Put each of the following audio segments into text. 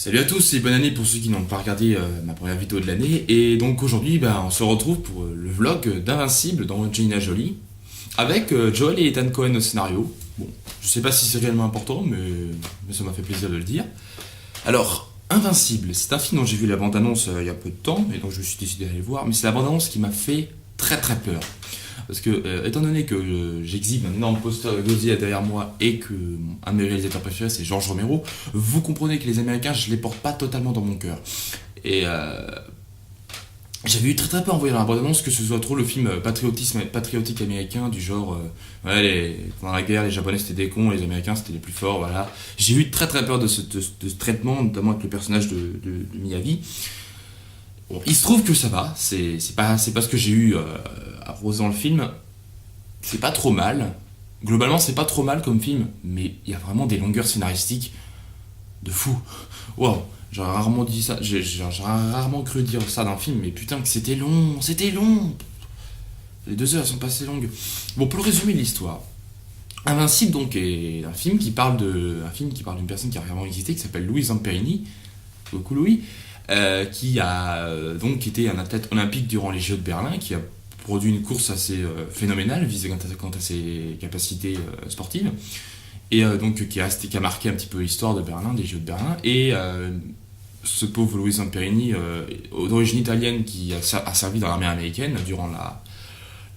Salut à tous et bonne année pour ceux qui n'ont pas regardé ma première vidéo de l'année. Et donc aujourd'hui, on se retrouve pour le vlog d'Invincible dans Angelina Jolie avec Joel et Ethan Cohen au scénario. Bon, je sais pas si c'est réellement important, mais ça m'a fait plaisir de le dire. Alors, Invincible, c'est un film dont j'ai vu la bande-annonce il y a peu de temps et donc je me suis décidé d'aller le voir. Mais c'est la bande-annonce qui m'a fait très très peur. Parce que, étant donné que j'exhibe un énorme poster de Godzilla derrière moi et que un de mes réalisateurs préférés c'est George Romero, vous comprenez que les Américains, je les porte pas totalement dans mon cœur. Et j'avais eu très très peur en voyant la bande-annonce que ce soit trop le film patriotique américain du genre ouais, pendant la guerre les Japonais c'était des cons, les Américains c'était les plus forts, voilà. J'ai eu très très peur de ce traitement, notamment avec le personnage de Miyagi. Bon, il se trouve que ça va, c'est pas ce que j'ai eu à propos dans le film, c'est pas trop mal. Globalement, c'est pas trop mal comme film, mais il y a vraiment des longueurs scénaristiques de fou. Wow, j'aurais rarement dit ça, j'aurais rarement cru dire ça d'un film, mais putain que c'était long. Les 2 heures sont passées longues. Bon, pour le résumé de l'histoire, Invincible donc est un film qui parle d'une personne qui a vraiment existé, qui s'appelle Louis Zamperini, beaucoup Louis, qui a donc été un athlète olympique durant les Jeux de Berlin, qui a produit une course assez phénoménale visée quant à ses capacités sportives, et donc qui a marqué un petit peu l'histoire de Berlin, des Jeux de Berlin. Et ce pauvre Louis Zamperini, d'origine italienne, qui a servi dans l'armée américaine durant la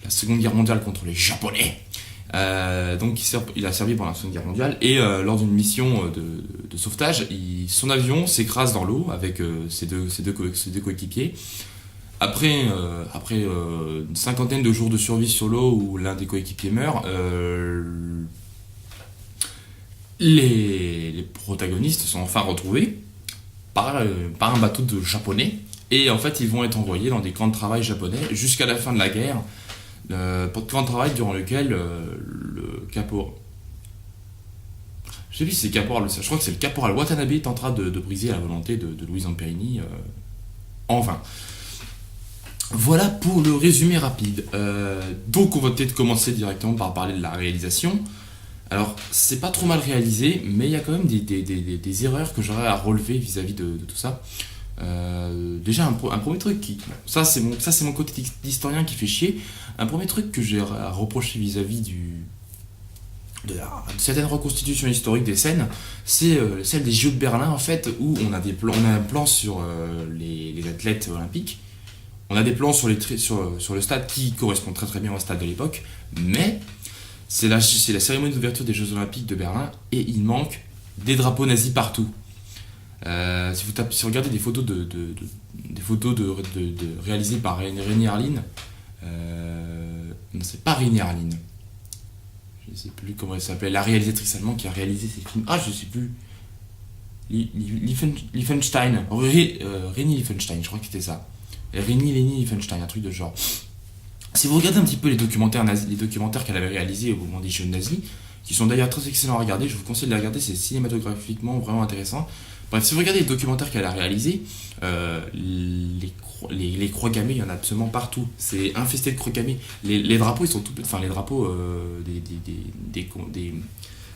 Seconde Guerre mondiale contre les Japonais. Donc il a servi pendant la Seconde Guerre mondiale et lors d'une mission de sauvetage, son avion s'écrase dans l'eau avec ses deux coéquipiers. Après une cinquantaine de jours de survie sur l'eau où l'un des coéquipiers meurt, les protagonistes sont enfin retrouvés par un bateau de japonais et en fait ils vont être envoyés dans des camps de travail japonais jusqu'à la fin de la guerre. Camp de travail durant lequel le caporal, je sais plus si c'est caporal, je crois que c'est le caporal Watanabe tentera de briser la volonté de Louis Zamperini en vain. Voilà pour le résumé rapide. Donc on va peut-être commencer directement par parler de la réalisation. Alors c'est pas trop mal réalisé, mais il y a quand même des erreurs que j'aurais à relever vis-à-vis de tout ça. Déjà un premier truc ça c'est mon côté d'historien qui fait chier. Un premier truc que j'ai à reprocher vis-à-vis de certaines reconstitutions historiques des scènes, c'est celle des Jeux de Berlin en fait, où on a un plan sur les athlètes olympiques, on a des plans sur le stade qui correspond très très bien au stade de l'époque, mais c'est la cérémonie d'ouverture des Jeux Olympiques de Berlin et il manque des drapeaux nazis partout. Si vous regardez des photos réalisées par Rémi Harlin, non c'est pas Rémi Harlin, je sais plus comment elle s'appelle, la réalisatrice allemande qui a réalisé ces films, je sais plus, Liefenstein, Rémi Liefenstein, je crois que c'était ça, Rémi Liefenstein, un truc de genre. Si vous regardez un petit peu les documentaires qu'elle avait réalisés au moment des jeux nazis, qui sont d'ailleurs très excellents à regarder, je vous conseille de les regarder, c'est cinématographiquement vraiment intéressant. Bref, si vous regardez les documentaires qu'elle a réalisés, les croix gammées, il y en a absolument partout. C'est infesté de croix gammées. Les drapeaux, ils sont tout petits. Enfin, les drapeaux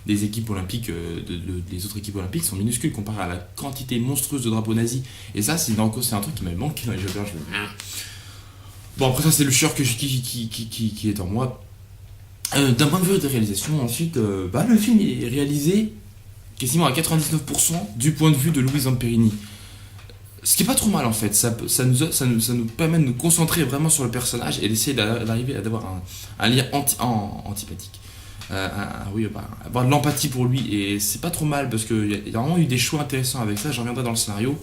des équipes olympiques, des autres équipes olympiques, sont minuscules comparé à la quantité monstrueuse de drapeaux nazis. Et ça, c'est un truc qui m'avait manqué dans les jeux. Bon, après, ça, c'est le chieur qui est en moi. D'un point de vue de réalisation, ensuite, le film est réalisé quasiment à 99% du point de vue de Louis Zamperini. Ce qui est pas trop mal en fait, ça nous permet de nous concentrer vraiment sur le personnage et d'essayer d'arriver à avoir un lien antipathique. Avoir de l'empathie pour lui, et c'est pas trop mal parce qu'il y a vraiment eu des choix intéressants avec ça, j'en reviendrai dans le scénario.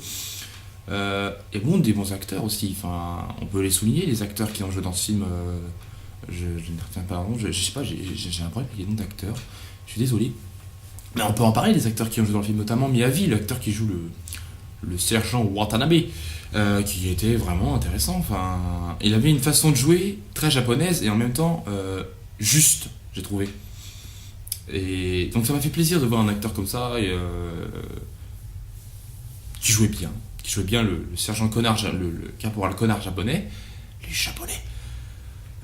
Et bon, des bons acteurs aussi, enfin, on peut les souligner, les acteurs qui ont joué dans ce film. Je ne retiens pas leur nom, je sais pas, j'ai un problème avec les noms d'acteurs, je suis désolé. Mais on peut en parler des acteurs qui ont joué dans le film, notamment Miyagi, l'acteur qui joue le sergent Watanabe, qui était vraiment intéressant. Enfin, il avait une façon de jouer très japonaise et en même temps juste, j'ai trouvé. Et donc ça m'a fait plaisir de voir un acteur comme ça et qui jouait bien le sergent connard, le caporal connard japonais, les japonais.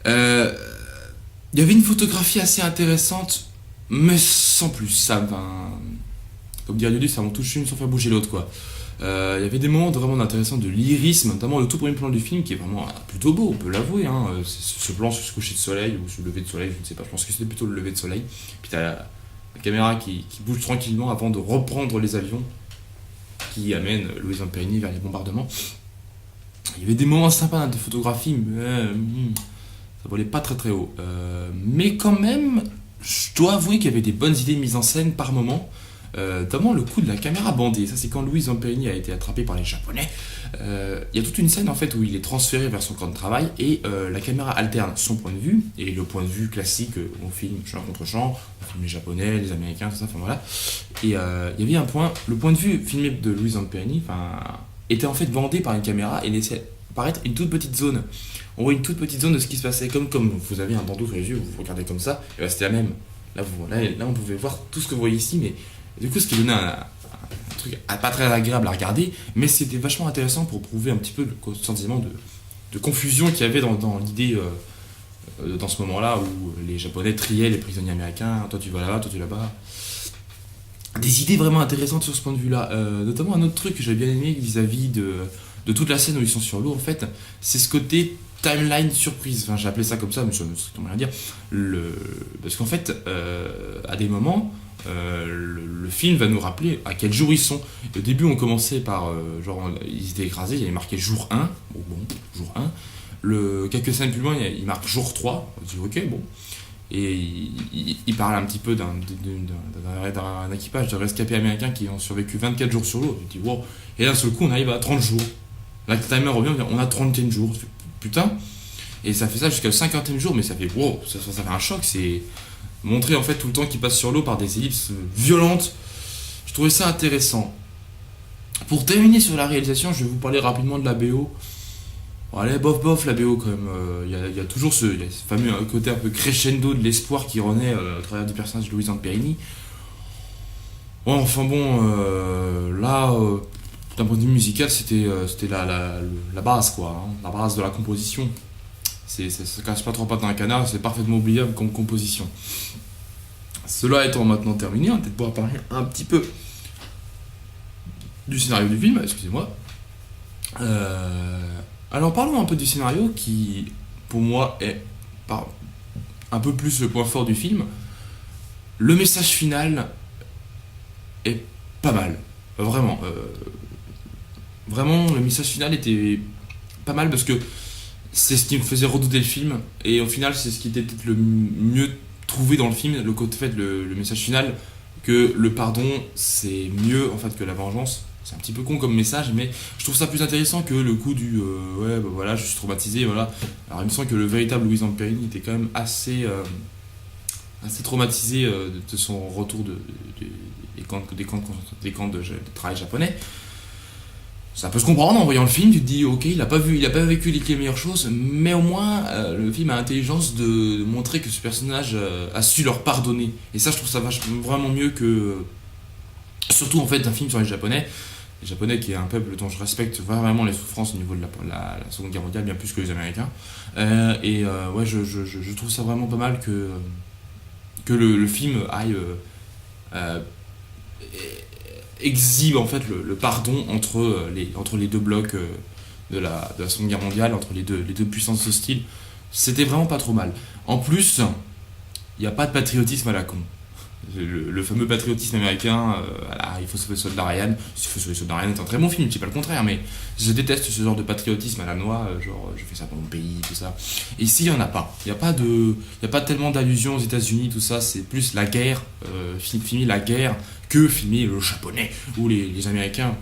Il y avait une photographie assez intéressante, mais sans plus. comme dirait Dieu, ça m'en touche une sans faire bouger l'autre, quoi. Il y avait des moments vraiment intéressants de lyrisme, notamment le tout premier plan du film qui est vraiment plutôt beau, on peut l'avouer. Hein. Ce plan sur ce coucher de soleil ou ce lever de soleil, je ne sais pas, je pense que c'était plutôt le lever de soleil. Puis t'as la caméra qui bouge tranquillement avant de reprendre les avions qui amènent Louis Zamperini vers les bombardements. Il y avait des moments sympas de photographie, mais ça volait pas très très haut. Mais quand même, je dois avouer qu'il y avait des bonnes idées de mise en scène par moment. Notamment le coup de la caméra bandée. Ça, c'est quand Louis Zamperini a été attrapé par les Japonais. Il y a toute une scène en fait où il est transféré vers son camp de travail et la caméra alterne son point de vue et le point de vue classique. On filme champ contre champ, on filme les Japonais, les Américains, tout ça. Enfin voilà. Et il y avait un point, le point de vue filmé de Louis Zamperini, était en fait bandé par une caméra et laissait apparaître une toute petite zone. On voit une toute petite zone de ce qui se passait, comme vous avez un bandeau sur les yeux, vous regardez comme ça, et c'était la même. Là, on pouvait voir tout ce que vous voyez ici, mais du coup, ce qui donnait un truc pas très agréable à regarder, mais c'était vachement intéressant pour prouver un petit peu le sentiment de confusion qu'il y avait dans l'idée dans ce moment-là où les Japonais triaient les prisonniers américains. Toi tu vas là-bas, toi tu vas là-bas. Des idées vraiment intéressantes sur ce point de vue-là. Notamment un autre truc que j'ai bien aimé vis-à-vis de toute la scène où ils sont sur l'eau, en fait, c'est ce côté timeline surprise. Enfin, j'ai appelé ça comme ça, mais ça ne veut strictement rien dire. Parce qu'en fait, à des moments, le film va nous rappeler à quel jour ils sont. Au début, on commençait par, ils étaient écrasés, il y avait marqué jour 1. Bon, jour 1. Quelques scènes plus loin, il marque jour 3. On dit, ok, bon. Et il parle un petit peu d'un équipage de rescapés américains qui ont survécu 24 jours sur l'eau. Je dis, wow. Et là, sur le coup, on arrive à 30 jours. Là, le timer revient, on a 31 jours. Putain. Et ça fait ça jusqu'au 50e jour, mais ça fait, wow, ça fait un choc. C'est montrer en fait tout le temps qu'ils passent sur l'eau par des ellipses violentes. Je trouvais ça intéressant. Pour terminer sur la réalisation, je vais vous parler rapidement de la BO. Bon, allez, bof, la BO quand même. Il y a toujours ce fameux côté un peu crescendo de l'espoir qui renaît à travers du personnage de Louis Zamperini. Ouais, enfin bon, là, d'un point de vue musical, c'était la base, quoi. Hein, la base de la composition. Ça se cache pas trop pattes dans un canard, c'est parfaitement oubliable comme composition. Cela étant maintenant terminé, on va peut-être pouvoir parler un petit peu du scénario du film, excusez-moi. Alors parlons un peu du scénario qui, pour moi, est un peu plus le point fort du film. Le message final est pas mal, vraiment. Vraiment, le message final était pas mal parce que c'est ce qui me faisait redouter le film et au final c'est ce qui était peut-être le mieux trouvé dans le film, le côté fait le message final que le pardon c'est mieux en fait que la vengeance. C'est un petit peu con comme message, mais je trouve ça plus intéressant que le coup du ouais bah voilà je suis traumatisé voilà. Alors il me semble que le véritable Louis Zamperini était quand même assez traumatisé de son retour des camps de travail japonais. Ça peut se comprendre en voyant le film, tu te dis ok il a pas vécu les meilleures choses, mais au moins le film a l'intelligence de montrer que ce personnage a su leur pardonner. Et ça je trouve ça vraiment mieux que surtout en fait un film sur les Japonais qui est un peuple dont je respecte vraiment les souffrances au niveau de la Seconde Guerre mondiale bien plus que les Américains. Ouais je trouve ça vraiment pas mal que le film aille exhibe en fait le pardon entre les deux blocs de la Seconde Guerre mondiale, entre les deux puissances hostiles. C'était vraiment pas trop mal. En plus, il n'y a pas de patriotisme à la con. Le fameux patriotisme américain, il faut sauver le soldat Ryan. Il faut sauver le soldat Ryan est un très bon film, je dis pas le contraire, mais je déteste ce genre de patriotisme à la noix, genre je fais ça pour mon pays, tout ça. Et ici, il n'y en a pas. Il n'y a pas tellement d'allusions aux États-Unis, tout ça, c'est plus la guerre, filmer la guerre que filmer le japonais ou les Américains.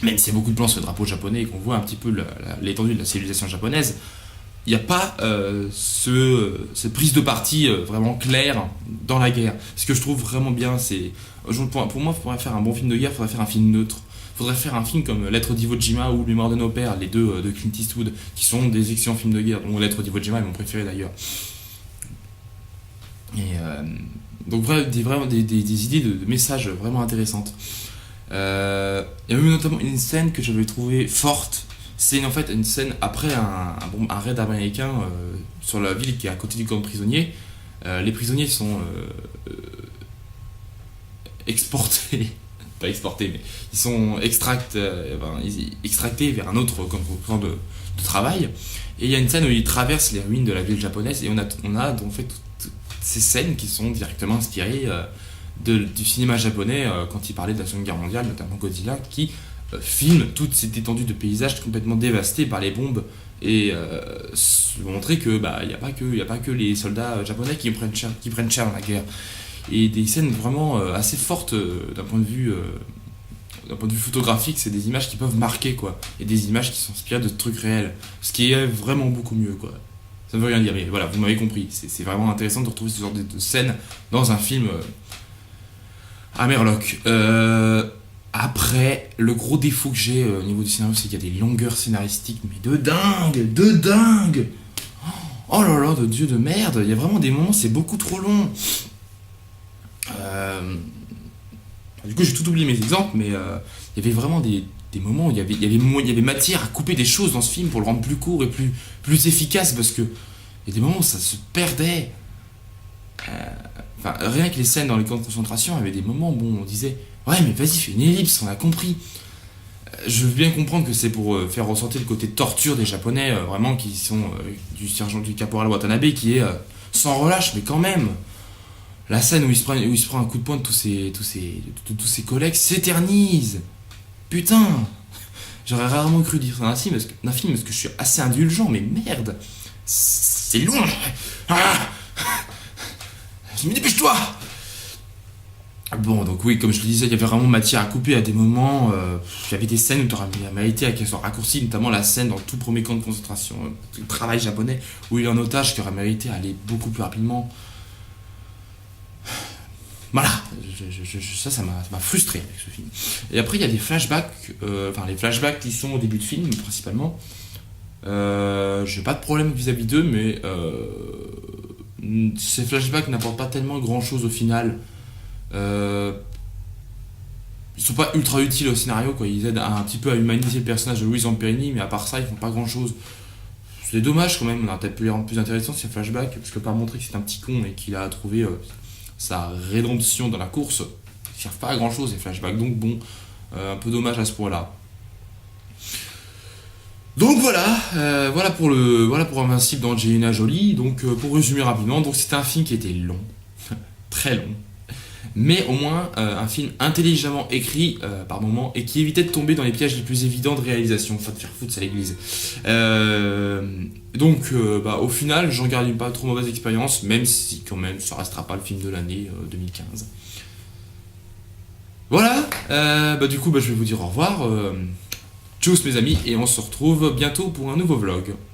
Même s'il y a beaucoup de plans sur le drapeau japonais et qu'on voit un petit peu l'étendue de la civilisation japonaise, il n'y a pas cette prise de parti vraiment claire dans la guerre. Ce que je trouve vraiment bien, c'est... Pour moi, il faudrait faire un bon film de guerre, il faudrait faire un film neutre. Il faudrait faire un film comme Lettre d'Iwo Jima ou Mémoire de nos pères, les deux de Clint Eastwood, qui sont des excellents films de guerre, dont Lettre d'Iwo Jima est mon préféré d'ailleurs. Et donc vraiment des idées de messages vraiment intéressantes. Il y a eu notamment une scène que j'avais trouvée forte. C'est en fait une scène après un raid américain sur la ville qui est à côté du camp de prisonniers. Les prisonniers sont exportés pas exportés, mais ils sont extractés vers un autre camp de travail. Et il y a une scène où ils traversent les ruines de la ville japonaise et on a donc fait toutes ces scènes qui sont directement inspirées du cinéma japonais quand il parlait de la Seconde Guerre mondiale, notamment Godzilla, qui filme toute cette étendue de paysages complètement dévastés par les bombes et montrer que il y a pas que les soldats japonais qui prennent cher dans la guerre. Et des scènes vraiment assez fortes d'un point de vue photographique, c'est des images qui peuvent marquer quoi, et des images qui sont inspirées de trucs réels, ce qui est vraiment beaucoup mieux quoi. Ça ne veut rien dire, mais voilà, vous m'avez compris. C'est vraiment intéressant de retrouver ce genre de scènes dans un film à Merlock. Après, le gros défaut que j'ai au niveau du scénario, c'est qu'il y a des longueurs scénaristiques, mais de dingue. Oh là là, de dieu de merde, il y a vraiment des moments, c'est beaucoup trop long. Du coup, j'ai tout oublié mes exemples, mais il y avait vraiment des moments où il y avait matière à couper des choses dans ce film pour le rendre plus court et plus efficace, parce que il y a des moments où ça se perdait. Enfin, rien que les scènes dans les camps de concentration, il y avait des moments où on disait ouais, mais vas-y, fais une ellipse, on a compris. Je veux bien comprendre que c'est pour faire ressentir le côté torture des Japonais, vraiment, qui sont du caporal Watanabe, qui est sans relâche, mais quand même. La scène où il se prend un coup de poing de tous ses collègues s'éternise. Putain, j'aurais rarement cru dire ça d'un film parce que je suis assez indulgent, mais merde, c'est long. Ah, mais dépêche-toi. Bon, donc oui, comme je le disais, il y avait vraiment matière à couper à des moments. Il y avait des scènes où tu aurais mérité à qu'elles soient raccourcies, notamment la scène dans le tout premier camp de concentration, le travail japonais, où il est en otage, qui aurait mérité à aller beaucoup plus rapidement. Voilà, ça m'a frustré avec ce film. Et après, il y a des flashbacks, les flashbacks qui sont au début de film, principalement. J'ai pas de problème vis-à-vis d'eux, mais ces flashbacks n'apportent pas tellement grand-chose au final. Ils sont pas ultra utiles au scénario, quoi. Ils aident un petit peu à humaniser le personnage de Louise Zamperini, mais à part ça, ils font pas grand-chose. C'est dommage quand même, on aurait peut-être pu les rendre plus intéressants ces flashbacks, parce que par montrer que c'est un petit con et qu'il a trouvé sa rédemption dans la course, ils servent pas à grand chose les flashbacks, donc bon, un peu dommage à ce point-là. Donc voilà pour Invincible d'Angelina Jolie. Donc pour résumer rapidement, donc c'était un film qui était long, très long, mais au moins un film intelligemment écrit par moments et qui évitait de tomber dans les pièges les plus évidents de réalisation, enfin de faire foutre à l'église. Au final, j'en garde une pas trop mauvaise expérience, même si quand même ça restera pas le film de l'année 2015. Voilà, du coup je vais vous dire au revoir. Tchuss mes amis, et on se retrouve bientôt pour un nouveau vlog.